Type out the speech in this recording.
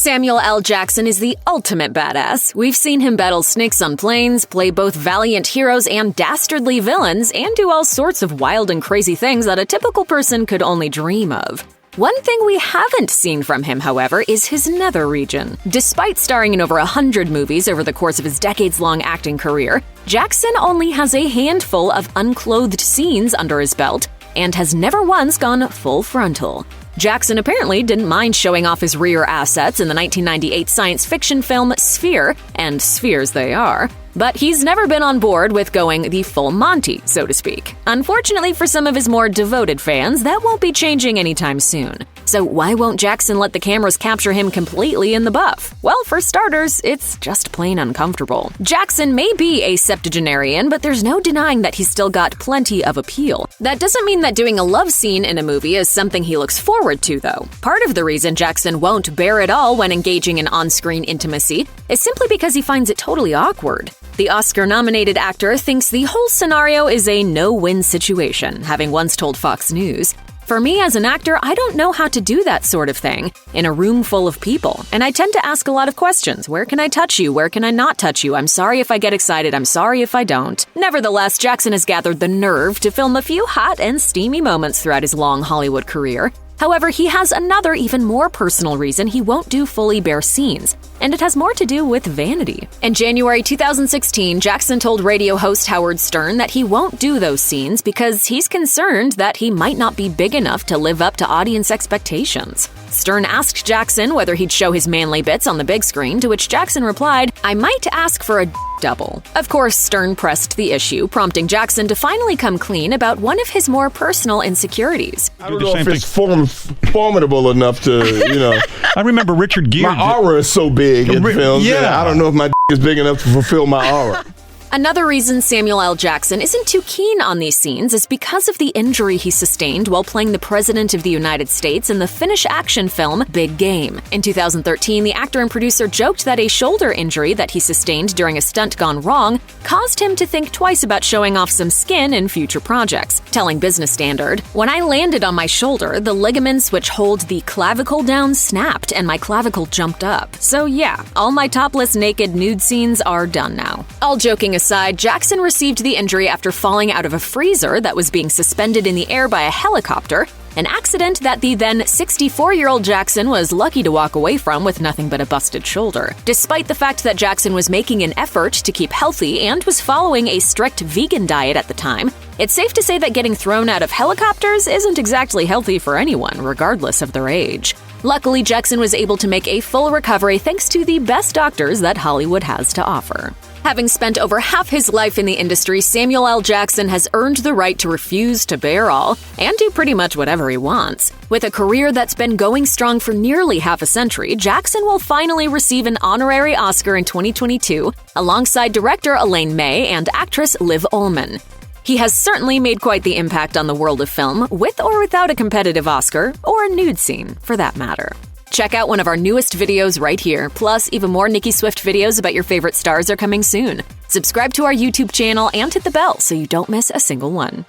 Samuel L. Jackson is the ultimate badass. We've seen him battle snakes on planes, play both valiant heroes and dastardly villains, and do all sorts of wild and crazy things that a typical person could only dream of. One thing we haven't seen from him, however, is his nether region. Despite starring in over 100 movies over the course of his decades-long acting career, Jackson only has a handful of unclothed scenes under his belt and has never once gone full frontal. Jackson apparently didn't mind showing off his rear assets in the 1998 science fiction film Sphere, and spheres they are, but he's never been on board with going the full Monty, so to speak. Unfortunately for some of his more devoted fans, that won't be changing anytime soon. So why won't Jackson let the cameras capture him completely in the buff? Well, for starters, it's just plain uncomfortable. Jackson may be a septuagenarian, but there's no denying that he's still got plenty of appeal. That doesn't mean that doing a love scene in a movie is something he looks forward to, though. Part of the reason Jackson won't bear it all when engaging in on-screen intimacy is simply because he finds it totally awkward. The Oscar-nominated actor thinks the whole scenario is a no-win situation, having once told Fox News, "For me as an actor, I don't know how to do that sort of thing in a room full of people, and I tend to ask a lot of questions. Where can I touch you? Where can I not touch you? I'm sorry if I get excited. I'm sorry if I don't." Nevertheless, Jackson has gathered the nerve to film a few hot and steamy moments throughout his long Hollywood career. However, he has another even more personal reason he won't do fully bare scenes, and it has more to do with vanity. In January 2016, Jackson told radio host Howard Stern that he won't do those scenes because he's concerned that he might not be big enough to live up to audience expectations. Stern asked Jackson whether he'd show his manly bits on the big screen, to which Jackson replied, "I might ask for a double." Of course, Stern pressed the issue, prompting Jackson to finally come clean about one of his more personal insecurities. I don't know if it's formidable enough to, I remember Richard Gere. My aura is so big in films. Yeah. I don't know if my is big enough to fulfill my aura. Another reason Samuel L. Jackson isn't too keen on these scenes is because of the injury he sustained while playing the President of the United States in the Finnish action film Big Game. In 2013, the actor and producer joked that a shoulder injury that he sustained during a stunt gone wrong caused him to think twice about showing off some skin in future projects, telling Business Standard, "When I landed on my shoulder, the ligaments which hold the clavicle down snapped and my clavicle jumped up. So yeah, all my topless naked nude scenes are done now." All joking aside, Jackson received the injury after falling out of a freezer that was being suspended in the air by a helicopter, an accident that the then 64-year-old Jackson was lucky to walk away from with nothing but a busted shoulder. Despite the fact that Jackson was making an effort to keep healthy and was following a strict vegan diet at the time, it's safe to say that getting thrown out of helicopters isn't exactly healthy for anyone, regardless of their age. Luckily, Jackson was able to make a full recovery thanks to the best doctors that Hollywood has to offer. Having spent over half his life in the industry, Samuel L. Jackson has earned the right to refuse to bear all and do pretty much whatever he wants. With a career that's been going strong for nearly half a century, Jackson will finally receive an honorary Oscar in 2022 alongside director Elaine May and actress Liv Ullmann. He has certainly made quite the impact on the world of film, with or without a competitive Oscar, or a nude scene, for that matter. Check out one of our newest videos right here. Plus, even more Nicki Swift videos about your favorite stars are coming soon. Subscribe to our YouTube channel and hit the bell so you don't miss a single one.